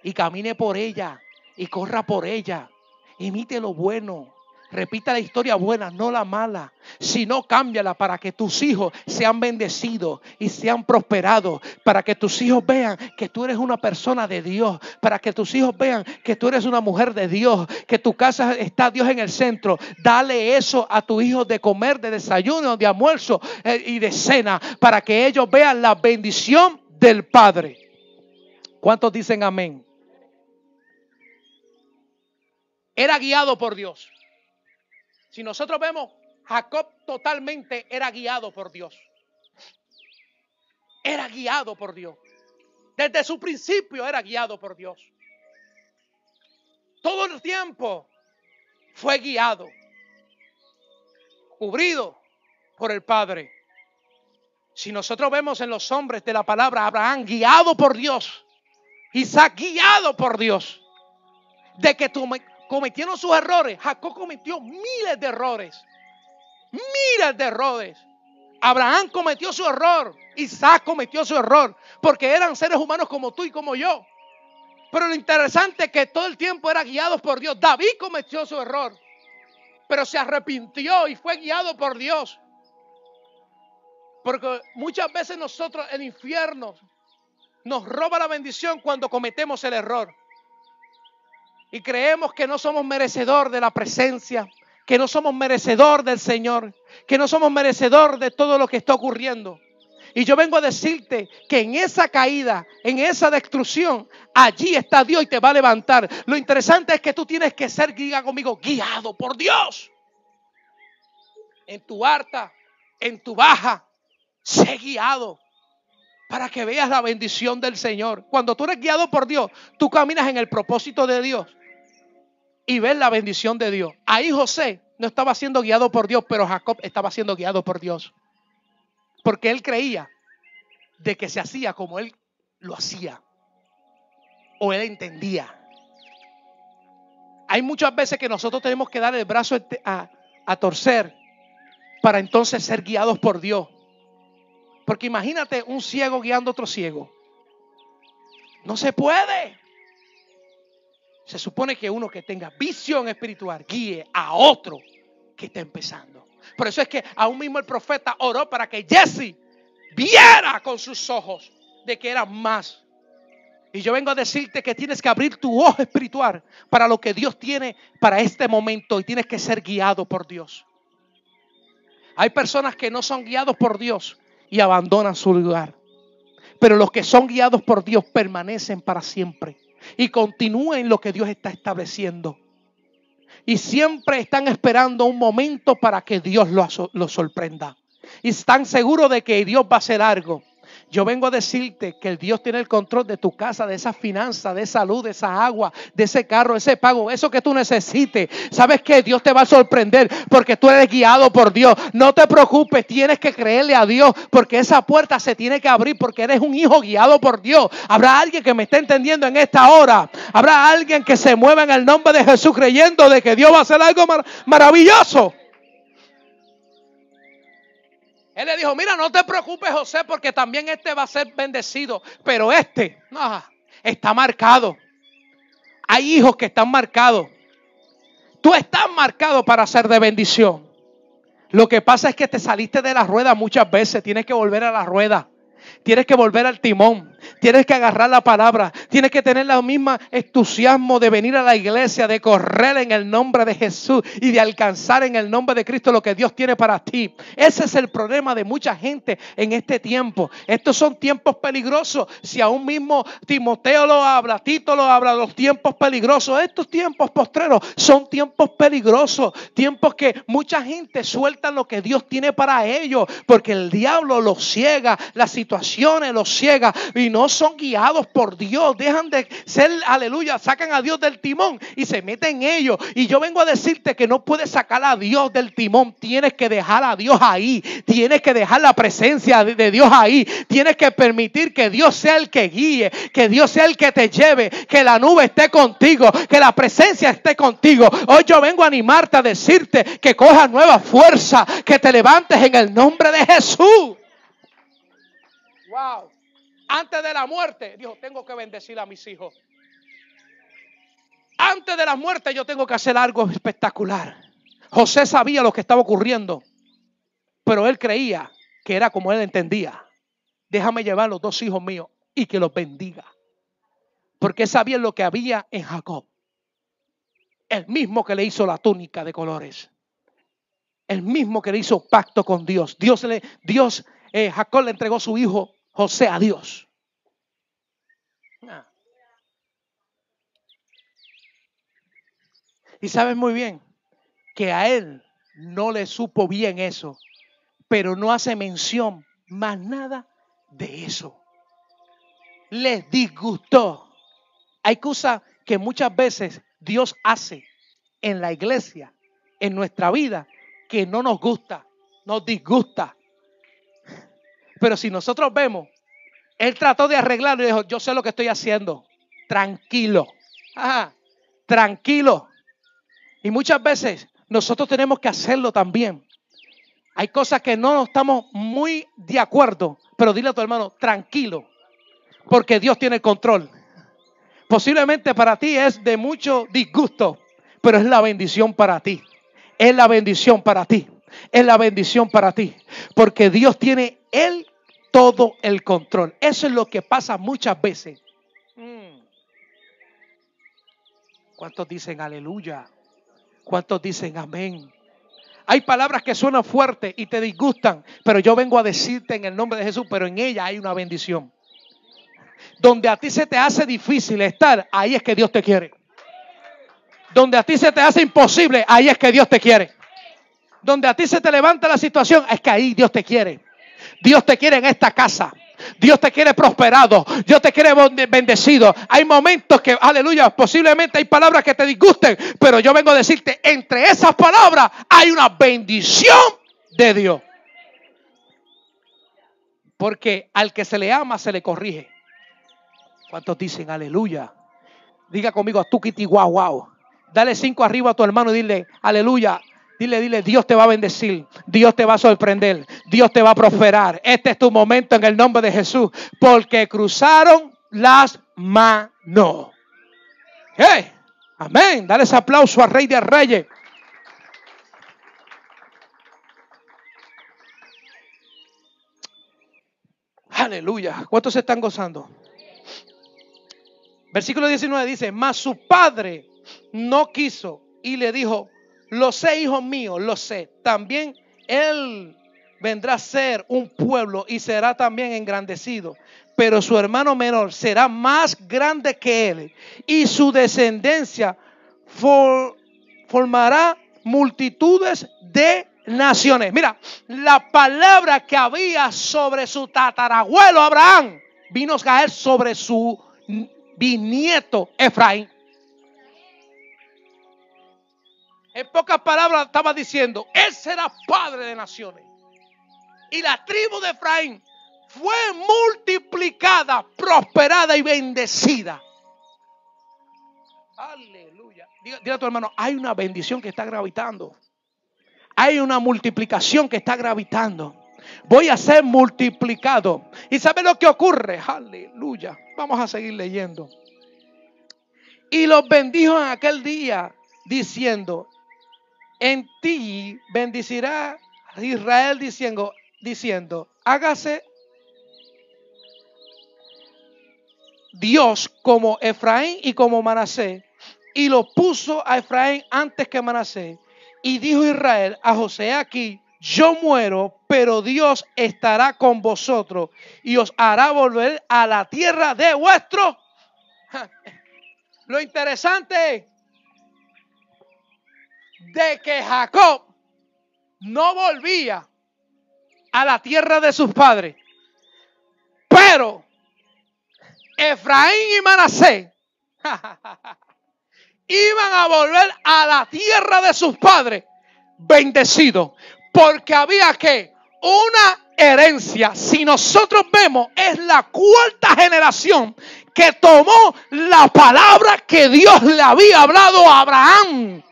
Y camine por ella y corra por ella. Imite lo bueno. Repita la historia buena, no la mala. Si no, cámbiala para que tus hijos sean bendecidos y sean prosperados. Para que tus hijos vean que tú eres una persona de Dios. Para que tus hijos vean que tú eres una mujer de Dios. Que tu casa está Dios en el centro. Dale eso a tus hijos de comer, de desayuno, de almuerzo y de cena. Para que ellos vean la bendición del Padre. ¿Cuántos dicen amén? Era guiado por Dios. Si nosotros vemos, Jacob totalmente era guiado por Dios. Era guiado por Dios. Desde su principio era guiado por Dios. Todo el tiempo fue guiado, cubrido por el Padre. Si nosotros vemos en los hombres de la palabra, Abraham guiado por Dios, Isaac guiado por Dios, de que cometieron sus errores. Jacob cometió miles de errores. Miles de errores. Abraham cometió su error. Isaac cometió su error. Porque eran seres humanos como tú y como yo. Pero lo interesante es que todo el tiempo eran guiados por Dios. David cometió su error. Pero se arrepintió y fue guiado por Dios. Porque muchas veces nosotros, el infierno nos roba la bendición cuando cometemos el error. Y creemos que no somos merecedor de la presencia, que no somos merecedor del Señor, que no somos merecedor de todo lo que está ocurriendo. Y yo vengo a decirte que en esa caída, en esa destrucción, allí está Dios y te va a levantar. Lo interesante es que tú tienes que ser, diga conmigo, guiado por Dios. En tu alta, en tu baja, sé guiado. Para que veas la bendición del Señor. Cuando tú eres guiado por Dios, tú caminas en el propósito de Dios. Y ves la bendición de Dios. Ahí José no estaba siendo guiado por Dios, pero Jacob estaba siendo guiado por Dios. Porque él creía de que se hacía como él lo hacía. O él entendía. Hay muchas veces que nosotros tenemos que dar el brazo a torcer para entonces ser guiados por Dios. Porque imagínate un ciego guiando a otro ciego. No se puede. Se supone que uno que tenga visión espiritual guíe a otro que está empezando. Por eso es que aún mismo el profeta oró para que Jesse viera con sus ojos de que era más. Y yo vengo a decirte que tienes que abrir tu ojo espiritual para lo que Dios tiene para este momento. Y tienes que ser guiado por Dios. Hay personas que no son guiados por Dios y abandonan su lugar. Pero los que son guiados por Dios permanecen para siempre. Y continúen lo que Dios está estableciendo. Y siempre están esperando un momento para que Dios los sorprenda. Y están seguros de que Dios va a hacer algo. Yo vengo a decirte que el Dios tiene el control de tu casa, de esas finanzas, de esa luz, de esa agua, de ese carro, ese pago, eso que tú necesites. ¿Sabes qué? Dios te va a sorprender porque tú eres guiado por Dios. No te preocupes, tienes que creerle a Dios porque esa puerta se tiene que abrir porque eres un hijo guiado por Dios. Habrá alguien que me esté entendiendo en esta hora. Habrá alguien que se mueva en el nombre de Jesús creyendo de que Dios va a hacer algo maravilloso. Él le dijo, mira, no te preocupes, José, porque también este va a ser bendecido. Pero este está marcado. Hay hijos que están marcados. Tú estás marcado para ser de bendición. Lo que pasa es que te saliste de la rueda muchas veces. Tienes que volver a la rueda. Tienes que volver al timón. Tienes que agarrar la palabra. Tienes que tener la misma entusiasmo de venir a la iglesia, de correr en el nombre de Jesús y de alcanzar en el nombre de Cristo lo que Dios tiene para ti. Ese es el problema de mucha gente en este tiempo. Estos son tiempos peligrosos. Si aún mismo Timoteo lo habla, Tito lo habla, los tiempos peligrosos. Estos tiempos postreros son tiempos peligrosos. Tiempos que mucha gente suelta lo que Dios tiene para ellos. Porque el diablo los ciega, las situaciones los ciega y no son guiados por Dios. Dejan de ser, aleluya, sacan a Dios del timón y se meten en ellos. Y yo vengo a decirte que no puedes sacar a Dios del timón. Tienes que dejar a Dios ahí. Tienes que dejar la presencia de Dios ahí. Tienes que permitir que Dios sea el que guíe, que Dios sea el que te lleve, que la nube esté contigo, que la presencia esté contigo. Hoy yo vengo a animarte a decirte que cojas nueva fuerza, que te levantes en el nombre de Jesús. Wow. Antes de la muerte, dijo, tengo que bendecir a mis hijos. Antes de la muerte yo tengo que hacer algo espectacular. José sabía lo que estaba ocurriendo, pero él creía que era como él entendía. Déjame llevar los 2 hijos míos y que los bendiga. Porque sabía lo que había en Jacob. El mismo que le hizo la túnica de colores. El mismo que le hizo pacto con Dios. Jacob le entregó su hijo José a Dios. Y sabes muy bien que a él no le supo bien eso, pero no hace mención más nada de eso. Les disgustó. Hay cosas que muchas veces Dios hace en la iglesia, en nuestra vida, que no nos gusta, nos disgusta. Pero si nosotros vemos, él trató de arreglarlo y dijo, yo sé lo que estoy haciendo. Tranquilo. Tranquilo. Y muchas veces nosotros tenemos que hacerlo también. Hay cosas que no estamos muy de acuerdo, pero dile a tu hermano, tranquilo, porque Dios tiene el control. Posiblemente para ti es de mucho disgusto, pero es la bendición para ti. Es la bendición para ti. Es la bendición para ti. Porque Dios tiene todo el control. Eso es lo que pasa muchas veces. ¿Cuántos dicen aleluya? ¿Cuántos dicen amén? Hay palabras que suenan fuertes y te disgustan, pero yo vengo a decirte en el nombre de Jesús, pero en ella hay una bendición. Donde a ti se te hace difícil estar, ahí es que Dios te quiere. Donde a ti se te hace imposible, ahí es que Dios te quiere. Donde a ti se te levanta la situación, es que ahí Dios te quiere. Dios te quiere en esta casa. Dios te quiere prosperado. Dios te quiere bendecido. Hay momentos que, aleluya, posiblemente hay palabras que te disgusten, pero yo vengo a decirte, entre esas palabras hay una bendición de Dios. Porque al que se le ama, se le corrige. ¿Cuántos dicen aleluya? Diga conmigo, tuquiti guau guau. Dale 5 arriba a tu hermano y dile, aleluya. Dile, Dios te va a bendecir, Dios te va a sorprender, Dios te va a prosperar. Este es tu momento en el nombre de Jesús, porque cruzaron las manos. ¡Hey! Amén. Dale ese aplauso al Rey de Reyes. Aleluya. ¿Cuántos se están gozando? Versículo 19 dice, mas su padre no quiso y le dijo, lo sé, hijo mío, lo sé. También él vendrá a ser un pueblo y será también engrandecido. Pero su hermano menor será más grande que él. Y su descendencia formará multitudes de naciones. Mira, la palabra que había sobre su tatarabuelo Abraham vino a caer sobre su bisnieto Efraín. En pocas palabras estaba diciendo, él será padre de naciones. Y la tribu de Efraín fue multiplicada, prosperada y bendecida. Aleluya. Dile a tu hermano, hay una bendición que está gravitando. Hay una multiplicación que está gravitando. voy a ser multiplicado. ¿Y sabe lo que ocurre? Aleluya. Vamos a seguir leyendo. Y los bendijo en aquel día, diciendo: en ti bendecirá Israel, diciendo, hágase Dios como Efraín y como Manasés. Y lo puso a Efraín antes que Manasés. Y dijo Israel a José: aquí yo muero, pero Dios estará con vosotros y os hará volver a la tierra de vuestro. Lo interesante de que Jacob no volvía a la tierra de sus padres, pero Efraín y Manasés iban a volver a la tierra de sus padres bendecidos, porque había que una herencia. Si nosotros vemos, es la cuarta generación que tomó la palabra que Dios le había hablado a Abraham.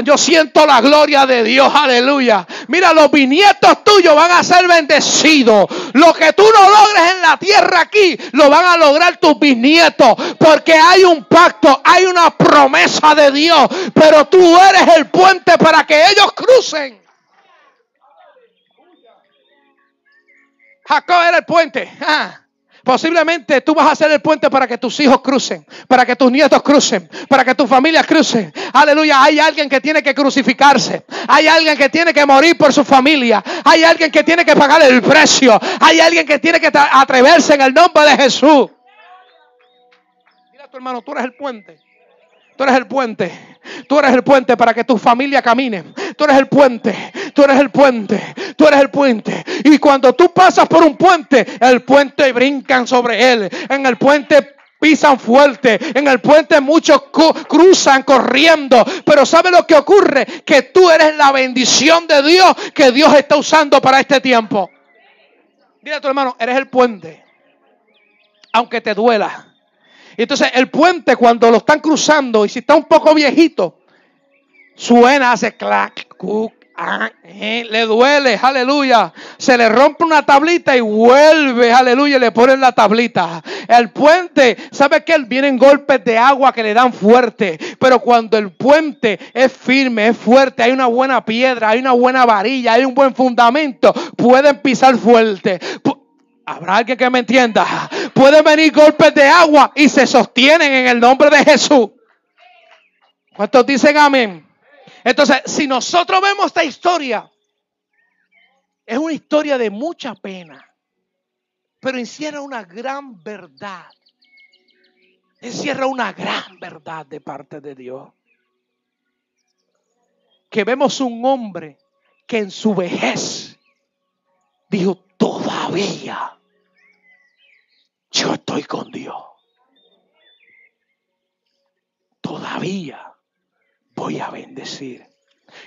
Yo siento la gloria de Dios, aleluya. Mira, los bisnietos tuyos van a ser bendecidos. Lo que tú no logres en la tierra aquí, lo van a lograr tus bisnietos, porque hay un pacto, hay una promesa de Dios, pero tú eres el puente para que ellos crucen. Jacob era el puente. Posiblemente tú vas a ser el puente para que tus hijos crucen, para que tus nietos crucen, para que tu familia cruce. Aleluya, hay alguien que tiene que crucificarse. Hay alguien que tiene que morir por su familia. Hay alguien que tiene que pagar el precio. Hay alguien que tiene que atreverse en el nombre de Jesús. Mira a tu hermano, tú eres el puente. Tú eres el puente. Tú eres el puente para que tu familia camine. Tú eres el puente. Tú eres el puente. Tú eres el puente. Y cuando tú pasas por un puente, el puente brincan sobre él. En el puente pisan fuerte. En el puente muchos cruzan corriendo. Pero ¿sabe lo que ocurre? Que tú eres la bendición de Dios que Dios está usando para este tiempo. Dile a tu hermano, eres el puente. Aunque te duela. Entonces el puente, cuando lo están cruzando, y si está un poco viejito, suena, hace clac, cuc, le duele, aleluya. Se le rompe una tablita y vuelve, aleluya, le ponen la tablita. El puente, ¿sabe qué? Vienen golpes de agua que le dan fuerte, pero cuando el puente es firme, es fuerte, hay una buena piedra, hay una buena varilla, hay un buen fundamento, pueden pisar fuerte. Habrá alguien que me entienda. Pueden venir golpes de agua y se sostienen en el nombre de Jesús. ¿Cuántos dicen amén? Entonces, si nosotros vemos esta historia, es una historia de mucha pena, pero encierra una gran verdad. Encierra una gran verdad de parte de Dios. Que vemos un hombre que en su vejez dijo: todavía yo estoy con Dios. Todavía voy a bendecir.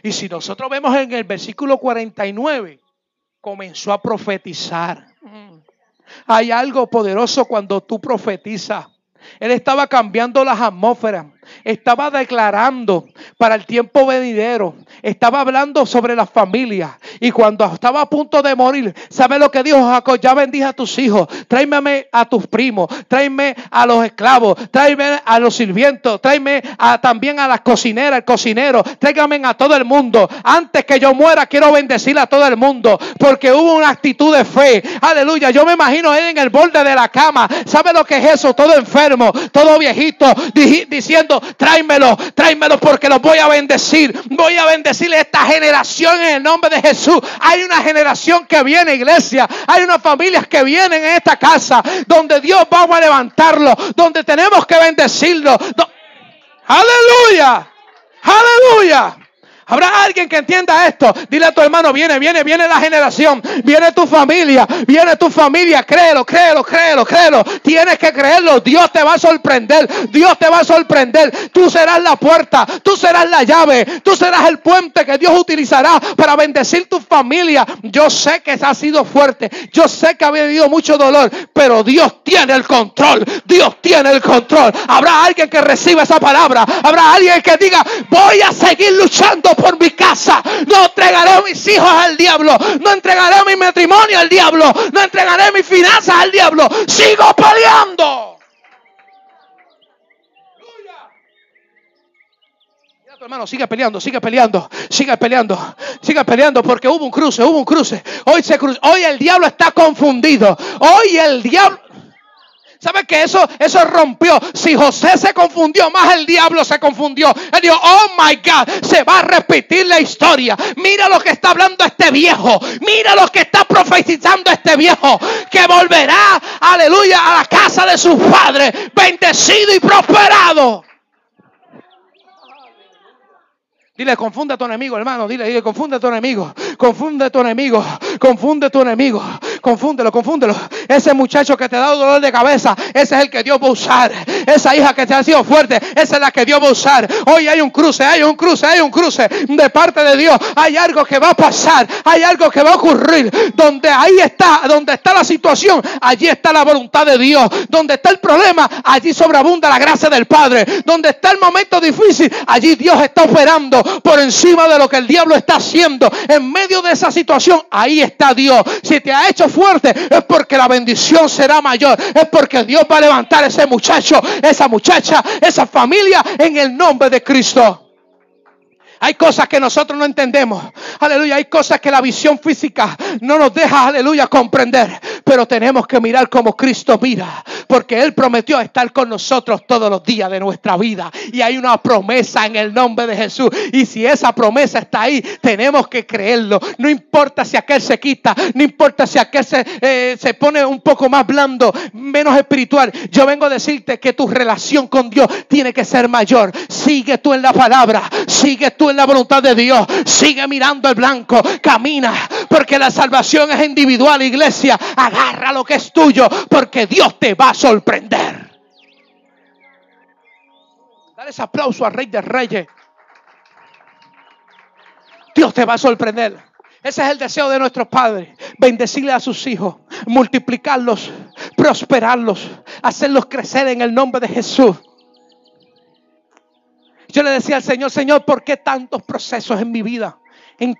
Y si nosotros vemos en el versículo 49, comenzó a profetizar. Hay algo poderoso cuando tú profetizas. Él estaba cambiando las atmósferas. Estaba declarando para el tiempo venidero. Estaba hablando sobre las familias. Y cuando estaba a punto de morir, ¿sabe lo que dijo Jacob? Ya bendije a tus hijos. Tráeme a tus primos. Tráeme a los esclavos. Tráeme a los sirvientes. Tráeme también a las cocineras, el cocinero. Tráigame a todo el mundo. Antes que yo muera, quiero bendecir a todo el mundo. Porque hubo una actitud de fe. Aleluya. Yo me imagino él en el borde de la cama. ¿Sabe lo que es eso? Todo enfermo, todo viejito, diciendo: tráemelo porque los voy a bendecir. Voy a bendecir esta generación en el nombre de Jesús. Hay una generación que viene, iglesia. Hay unas familias que vienen en esta casa donde Dios va a levantarlo, donde tenemos que bendecirlo. Aleluya, aleluya. ¿Habrá alguien que entienda esto? Dile a tu hermano: viene la generación, viene tu familia, créelo. Tienes que creerlo. Dios te va a sorprender, Tú serás la puerta, tú serás la llave, tú serás el puente que Dios utilizará para bendecir tu familia. Yo sé que ha sido fuerte, yo sé que ha habido mucho dolor, pero Dios tiene el control, Habrá alguien que reciba esa palabra, habrá alguien que diga: voy a seguir luchando por mi casa. No entregaré a mis hijos al diablo. No entregaré mi matrimonio al diablo. No entregaré mis finanzas al diablo. Sigo peleando. Tu hermano, sigue peleando, sigue peleando, sigue peleando, sigue peleando, porque hubo un cruce. Hoy el diablo está confundido. Hoy el diablo... ¿Sabe que eso rompió? Si José se confundió, más el diablo se confundió. Él dijo, oh my God, se va a repetir la historia. Mira lo que está hablando este viejo. Mira lo que está profetizando este viejo. Que volverá, aleluya, a la casa de sus padres, bendecido y prosperado. Dile, confunde a tu enemigo, hermano. Dile, confunde a tu enemigo. Confunde a tu enemigo. Confunde a tu enemigo. Confúndelo. Ese muchacho que te da dolor de cabeza, ese es el que Dios va a usar. Esa hija que te ha sido fuerte, esa es la que Dios va a usar. Hoy hay un cruce de parte de Dios. Hay algo que va a pasar. Hay algo que va a ocurrir. Donde está la situación, allí está la voluntad de Dios. Donde está el problema, allí sobreabunda la gracia del Padre. Donde está el momento difícil, allí Dios está operando por encima de lo que el diablo está haciendo. En medio de esa situación, ahí está Dios. Si te ha hecho fuerte, es porque la bendición será mayor. Es porque Dios va a levantar a ese muchacho, esa muchacha, esa familia en el nombre de Cristo. Hay cosas que nosotros no entendemos. Aleluya. Hay cosas que la visión física no nos deja, aleluya, comprender. Pero tenemos que mirar como Cristo mira. Porque Él prometió estar con nosotros todos los días de nuestra vida. Y hay una promesa en el nombre de Jesús. Y si esa promesa está ahí, tenemos que creerlo. No importa si aquel se quita. No importa si aquel se pone un poco más blando, menos espiritual. Yo vengo a decirte que tu relación con Dios tiene que ser mayor. Sigue tú en la palabra. Sigue tú en la voluntad de Dios. Sigue mirando el blanco. Camina. Porque la salvación es individual, iglesia. Agarra lo que es tuyo. Porque Dios te va a sorprender. Dale ese aplauso al Rey de Reyes. Dios te va a sorprender. Ese es el deseo de nuestros padres. Bendecirle a sus hijos. Multiplicarlos. Prosperarlos. Hacerlos crecer en el nombre de Jesús. Yo le decía al Señor, Señor, ¿por qué tantos procesos en mi vida? En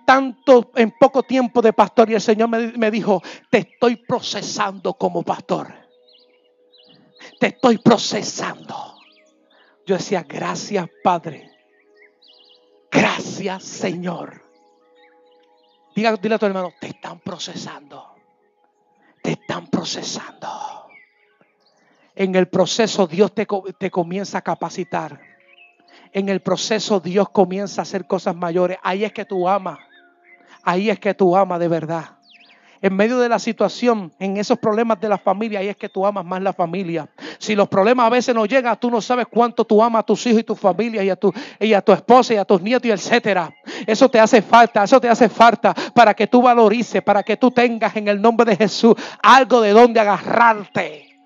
poco tiempo de pastor. Y el Señor me dijo, te estoy procesando como pastor. Te estoy procesando. Yo decía, gracias, Padre. Gracias, Señor. Dile a tu hermano, te están procesando. Te están procesando. En el proceso Dios te comienza a capacitar. En el proceso Dios comienza a hacer cosas mayores. Ahí es que tú amas. Ahí es que tú amas de verdad. En medio de la situación, en esos problemas de la familia, ahí es que tú amas más la familia. Si los problemas a veces no llegan, tú no sabes cuánto tú amas a tus hijos y tu familia y a tu esposa y a tus nietos y etcétera. Eso te hace falta para que tú valorices, para que tú tengas en el nombre de Jesús algo de donde agarrarte.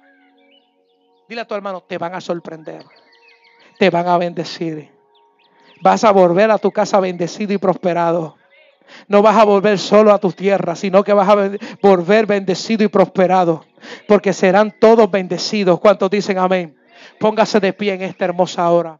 Dile a tu hermano, te van a sorprender. Te van a bendecir. Vas a volver a tu casa bendecido y prosperado. No vas a volver solo a tu tierra, sino que vas a volver bendecido y prosperado. Porque serán todos bendecidos. ¿Cuántos dicen amén? Póngase de pie en esta hermosa hora.